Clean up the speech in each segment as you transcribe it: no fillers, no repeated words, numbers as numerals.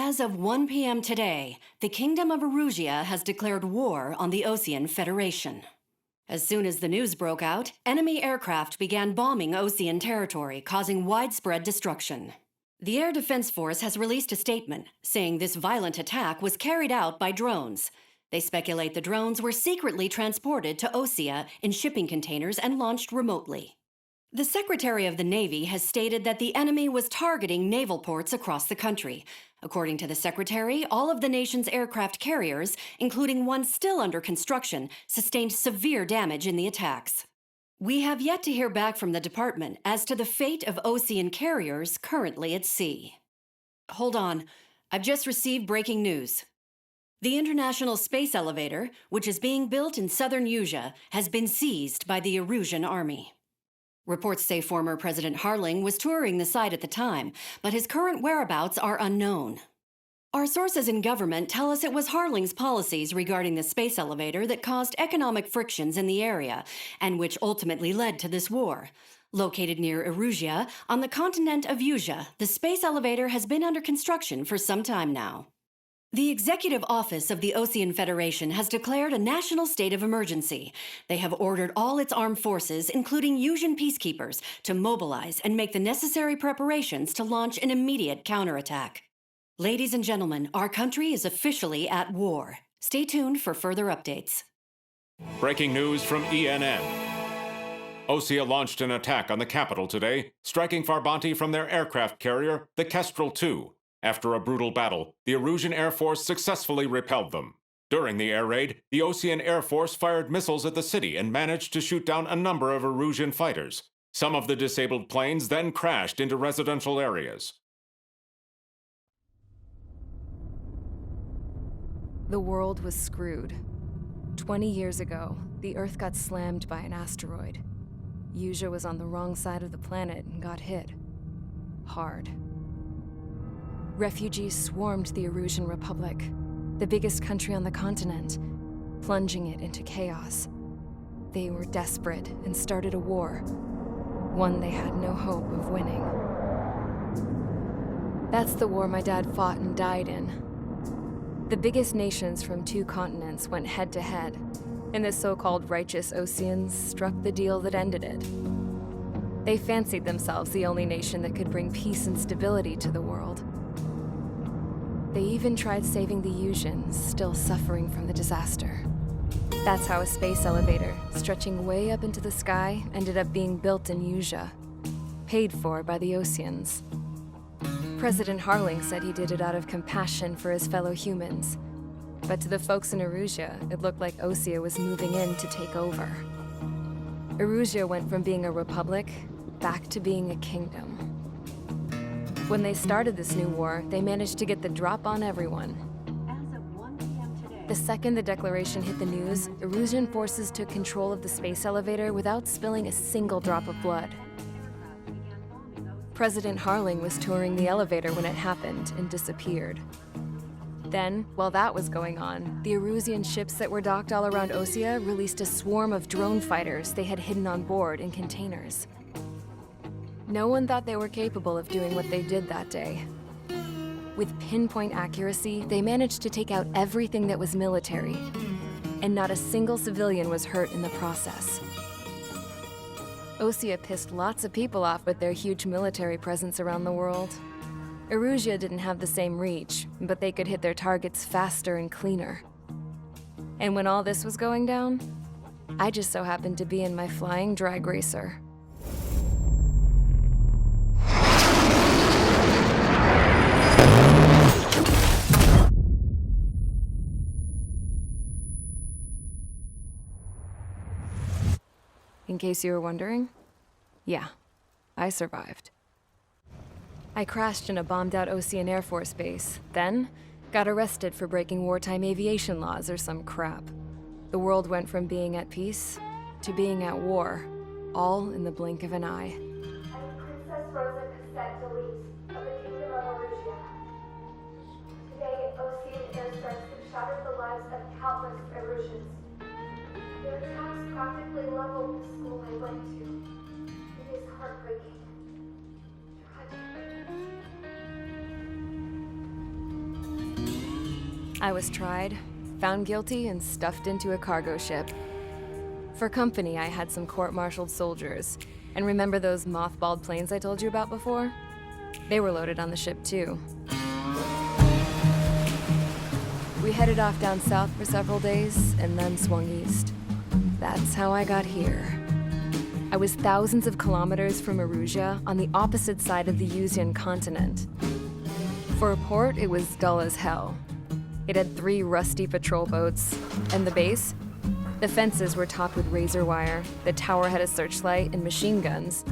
As of 1 p.m. today, the Kingdom of Erusia has declared war on the Osean Federation. As soon as the news broke out, enemy aircraft began bombing Osean territory, causing widespread destruction. The Air Defense Force has released a statement saying this violent attack was carried out by drones. They speculate the drones were secretly transported to Osea in shipping containers and launched remotely. The Secretary of the Navy has stated that the enemy was targeting naval ports across the country. According to the Secretary, all of the nation's aircraft carriers, including one still under construction, sustained severe damage in the attacks. We have yet to hear back from the department as to the fate of Osean carriers currently at sea. Hold on, I've just received breaking news. The International Space Elevator, which is being built in southern Usea, has been seized by the Erusian Army. Reports say former President Harling was touring the site at the time, but his current whereabouts are unknown. Our sources in government tell us it was Harling's policies regarding the space elevator that caused economic frictions in the area, and which ultimately led to this war. Located near Erusia, on the continent of Usea, the space elevator has been under construction for some time now. The Executive Office of the Osean Federation has declared a national state of emergency. They have ordered all its armed forces, including Usian peacekeepers, to mobilize and make the necessary preparations to launch an immediate counterattack. Ladies and gentlemen, our country is officially at war. Stay tuned for further updates. Breaking news from ENN. Osea launched an attack on the capital today, striking Farbanti from their aircraft carrier, the Kestrel II. After a brutal battle, the Erusian Air Force successfully repelled them. During the air raid, the Osean Air Force fired missiles at the city and managed to shoot down a number of Erusian fighters. Some of the disabled planes then crashed into residential areas. The world was screwed. 20 years ago, the Earth got slammed by an asteroid. Usea was on the wrong side of the planet and got hit. Hard. Refugees swarmed the Erusian Republic, the biggest country on the continent, plunging it into chaos. They were desperate and started a war, one they had no hope of winning. That's the war my dad fought and died in. The biggest nations from 2 continents went head-to-head, and the so-called righteous Oseans struck the deal that ended it. They fancied themselves the only nation that could bring peace and stability to the world. They even tried saving the Usians, still suffering from the disaster. That's how a space elevator, stretching way up into the sky, ended up being built in Usea, paid for by the Oseans. President Harling said he did it out of compassion for his fellow humans. But to the folks in Erusia, it looked like Osea was moving in to take over. Erusia went from being a republic back to being a kingdom. When they started this new war, they managed to get the drop on everyone. As of 1 p.m. today, The second the declaration hit the news, Erusian forces took control of the space elevator without spilling a single drop of blood. President Harling was touring the elevator when it happened and disappeared. Then, while that was going on, the Erusian ships that were docked all around Osea released a swarm of drone fighters they had hidden on board in containers. No one thought they were capable of doing what they did that day. With pinpoint accuracy, they managed to take out everything that was military, and not a single civilian was hurt in the process. Osea pissed lots of people off with their huge military presence around the world. Erusia didn't have the same reach, but they could hit their targets faster and cleaner. And when all this was going down, I just so happened to be in my flying drag racer. In case you were wondering, yeah, I survived. I crashed in a bombed-out Osean Air Force base, then got arrested for breaking wartime aviation laws or some crap. The world went from being at peace to being at war, all in the blink of an eye. I'm Princess Rosa Cassette Delete of the Kingdom of Erusia. Today, Osean airstrikes have shattered the lives of countless Erusians. Their attacks practically leveled the school I went to. It is heartbreaking. Tragic. I was tried, found guilty, and stuffed into a cargo ship. For company, I had some court-martialed soldiers. And remember those mothballed planes I told you about before? They were loaded on the ship, too. We headed off down south for several days, and then swung east. That's how I got here. I was thousands of kilometers from Erusia, on the opposite side of the Yuzian continent. For a port, it was dull as hell. It had 3 rusty patrol boats, and the base? The fences were topped with razor wire, the tower had a searchlight and machine guns,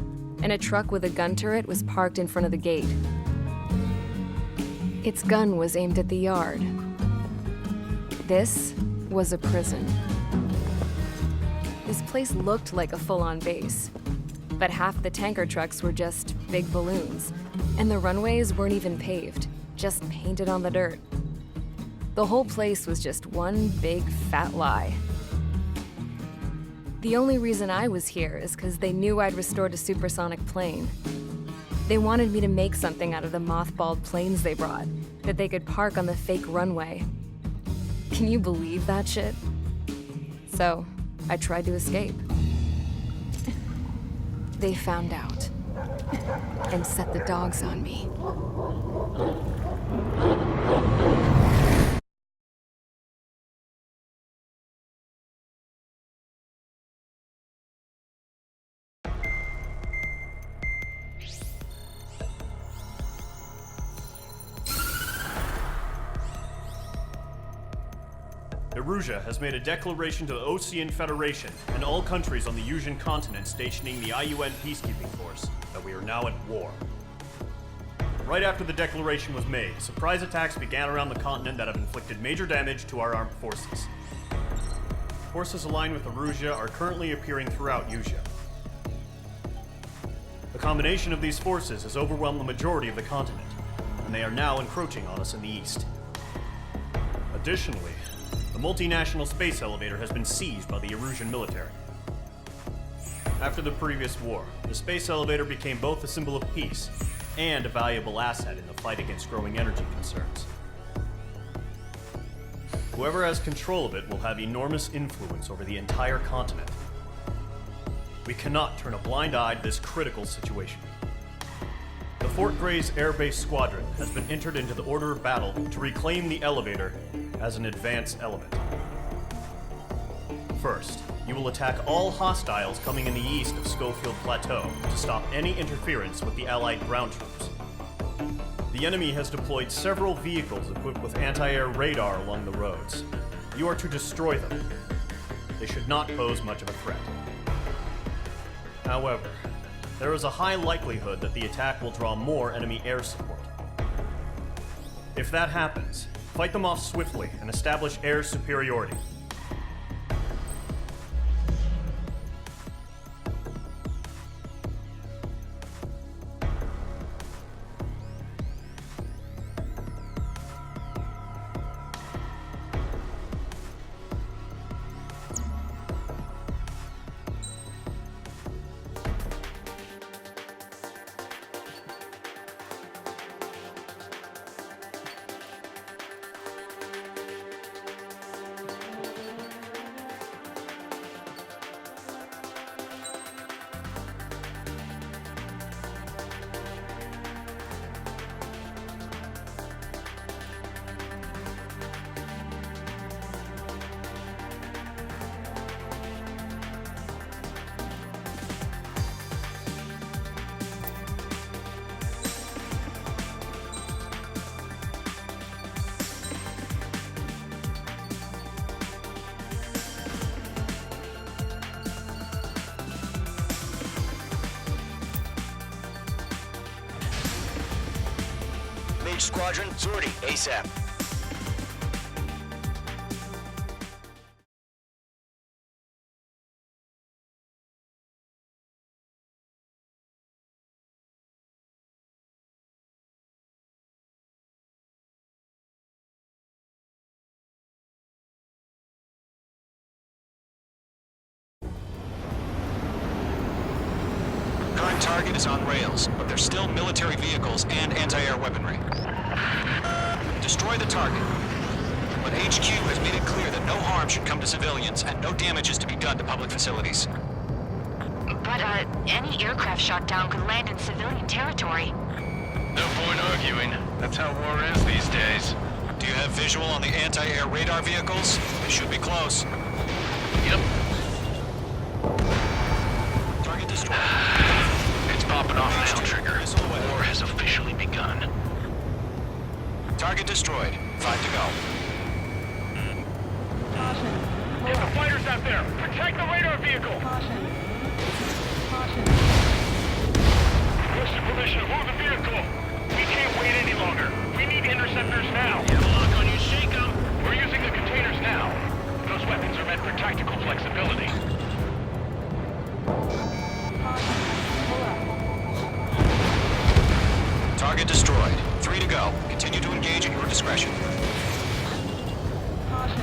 and a truck with a gun turret was parked in front of the gate. Its gun was aimed at the yard. This was a prison. This place looked like a full-on base, but half the tanker trucks were just big balloons, and the runways weren't even paved, just painted on the dirt. The whole place was just one big fat lie. The only reason I was here is because they knew I'd restored a supersonic plane. They wanted me to make something out of the mothballed planes they brought, that they could park on the fake runway. Can you believe that shit? So, I tried to escape. They found out and set the dogs on me. Erusia has made a declaration to the Ocean Federation and all countries on the Yuzian continent stationing the IUN peacekeeping force that we are now at war. Right after the declaration was made, surprise attacks began around the continent that have inflicted major damage to our armed forces. Forces aligned with Erusia are currently appearing throughout Yusia. The combination of these forces has overwhelmed the majority of the continent, and they are now encroaching on us in the east. Additionally, the multinational space elevator has been seized by the Erusian military. After the previous war, the space elevator became both a symbol of peace and a valuable asset in the fight against growing energy concerns. Whoever has control of it will have enormous influence over the entire continent. We cannot turn a blind eye to this critical situation. The Fort Gray's Air Base Squadron has been entered into the order of battle to reclaim the elevator as an advance element. First, you will attack all hostiles coming in the east of Schofield Plateau to stop any interference with the Allied ground troops. The enemy has deployed several vehicles equipped with anti-air radar along the roads. You are to destroy them. They should not pose much of a threat. However, there is a high likelihood that the attack will draw more enemy air support. If that happens, fight them off swiftly and establish air superiority. Mage Squadron, sortie, ASAP. Current target is on rails, but there's still military vehicles and anti-air weaponry. Destroy the target. but HQ has made it clear that no harm should come to civilians and no damage is to be done to public facilities. But, any aircraft shot down could land in civilian territory. No point arguing. That's how war is these days. Do you have visual on the anti-air radar vehicles? They should be close. Yep. Target destroyed. It's popping off now, Trigger. War has officially begun. Target destroyed. 5 to go. Get the fighters out there! Protect the radar vehicle! What's the permission to move the vehicle? We can't wait any longer. We need interceptors now. You have a lock on you, shake them. We're using the containers now. Those weapons are meant for tactical flexibility. Target destroyed. 3 to go. Continue to engage at your discretion.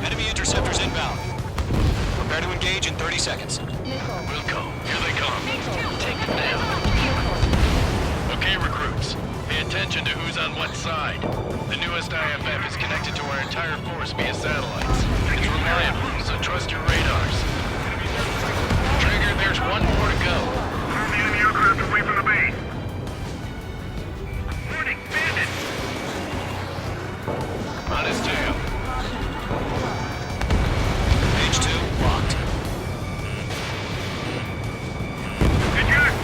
Enemy interceptors inbound. Prepare to engage in 30 seconds. We'll go. Here they come. Take them down. Okay, recruits. Pay attention to who's on what side. The newest IFF is connected to our entire force via satellites. It's reliable, so trust your radars. Trigger, there's one more to go. Turn the enemy aircraft away from the base. Warning, bandits! On his tail. Page 2, locked. Eject!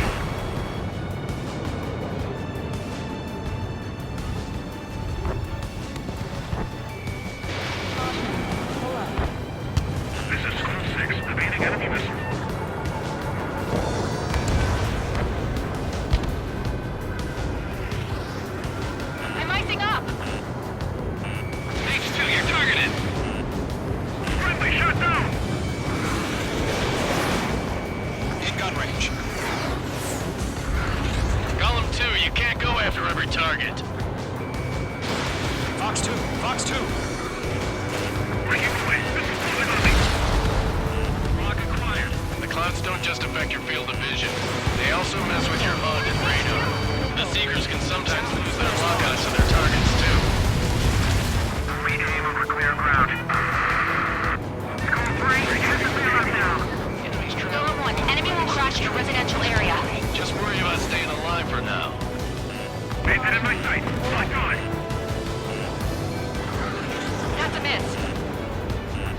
This is School 6, evading enemy missile. I'm icing up! H2, you're targeted. Friendly, shot down! In gun range. Column 2, you can't go after every target. Fox 2, Fox 2. Breaking point, this is pulling on me. Lock acquired. The clouds don't just affect your field of vision. They also mess with your HUD and radar. The Seekers can sometimes lose their lock onto their targets, too. Regain over clear ground. School 3, get the field up now. Enemies Golem 1, enemy will crash your residential area. Just worry about staying alive for now. Bandit in my sight. Lock on. That's a miss.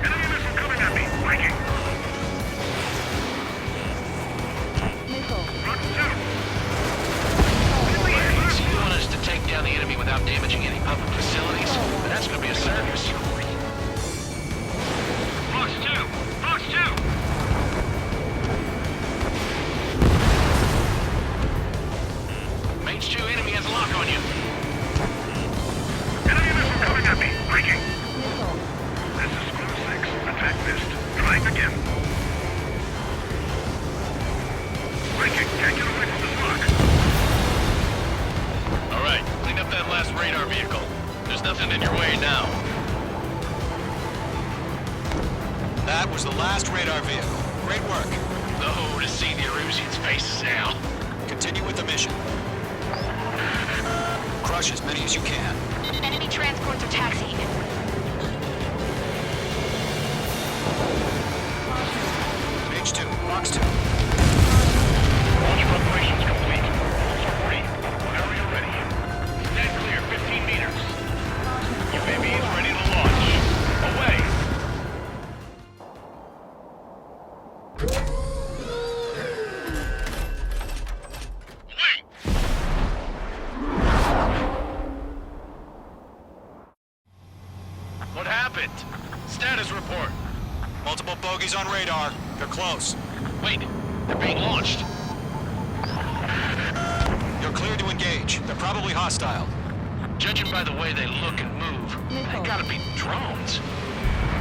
Enemy missile coming at me. Breaking. Fox 2. You want us to take down the enemy without damaging any public facilities? That's gonna be a circus. Fox 2. Fox 2. Mage 2 enemy has a lock on you. Enemy missile coming at me. Breaking. This is School 6. Attack missed. Trying again. Breaking. Can't get away from this lock. All right, clean up that last radar vehicle. There's nothing in your way now. That was the last radar vehicle. Great work. Oh, to see the Erusians' faces now. Continue with the mission. Crush as many as you can. Enemy transports are taxiing. Page 2, Fox 2. Launch preparations complete. Also free. Whenever you're ready. Stand clear, 15 meters. UAV is ready to launch. Away! Wait! What happened? Status report. Multiple bogies on radar. They're close. Wait, they're being launched. You're cleared to engage. They're probably hostile. Judging by the way they look and move, they gotta be drones.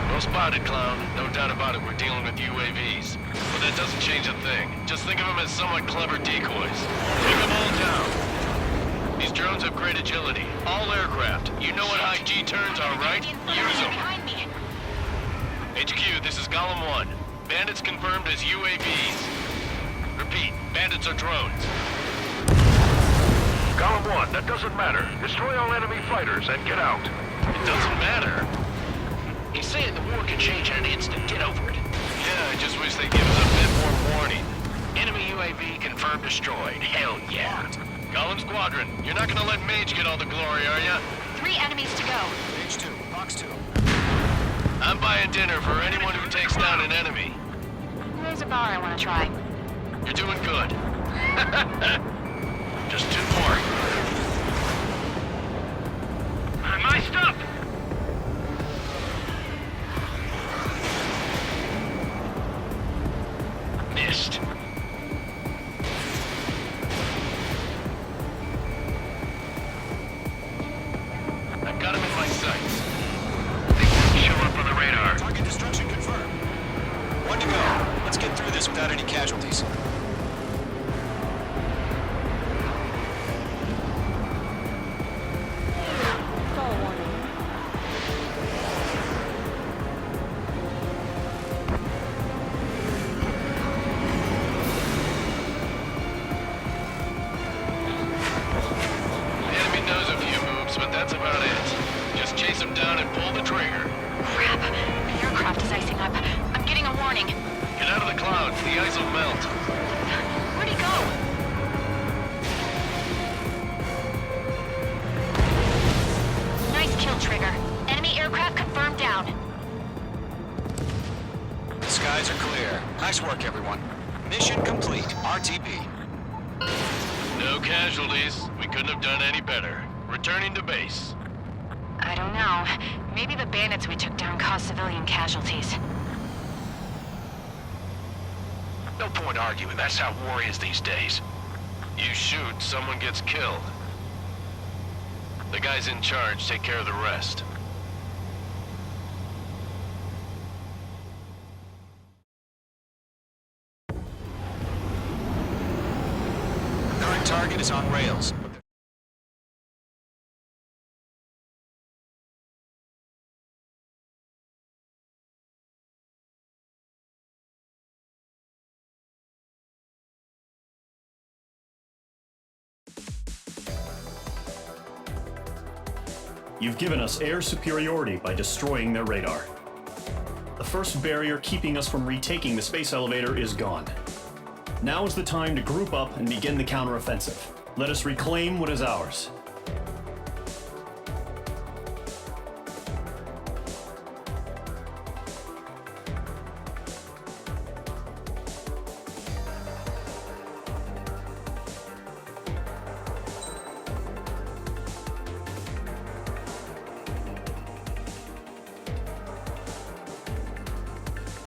Well spotted, clown. No doubt about it, we're dealing with UAVs. But that doesn't change a thing. Just think of them as somewhat clever decoys. Take them all down. These drones have great agility. All aircraft. You know what high G turns are, right? Use them. Behind me. HQ, this is Golem 1. Bandits confirmed as UAVs. Repeat, bandits are drones. Golem 1, that doesn't matter. Destroy all enemy fighters and get out. It doesn't matter. He's saying the war could change in an instant. Get over it. Yeah, I just wish they'd give us a bit more warning. Enemy UAV confirmed destroyed. Hell yeah. Column Squadron, you're not gonna let Mage get all the glory, are ya? 3 enemies to go. Page 2, box 2. I'm buying dinner for anyone who takes down an enemy. There's a bar I want to try. You're doing good. Just 2 more. My stuff! Missed. I've got him in my sights. Show up on the radar. Target destruction confirmed. 1 to go. Let's get through this without any casualties. The enemy knows a few moves, but that's about it. Just chase him down and pull the trigger. Crap. The aircraft is icing up. I'm getting a warning. Get out of the clouds. The ice will melt. Where'd he go? Nice kill, Trigger. Enemy aircraft confirmed down. The skies are clear. Nice work, everyone. Mission complete. RTB. No casualties. We couldn't have done any better. Returning to base. I don't know. Maybe the bandits we took down caused civilian casualties. No point arguing. That's how war is these days. You shoot, someone gets killed. The guys in charge take care of the rest. Current target is on rails. You've given us air superiority by destroying their radar. The first barrier keeping us from retaking the space elevator is gone. Now is the time to group up and begin the counteroffensive. Let us reclaim what is ours.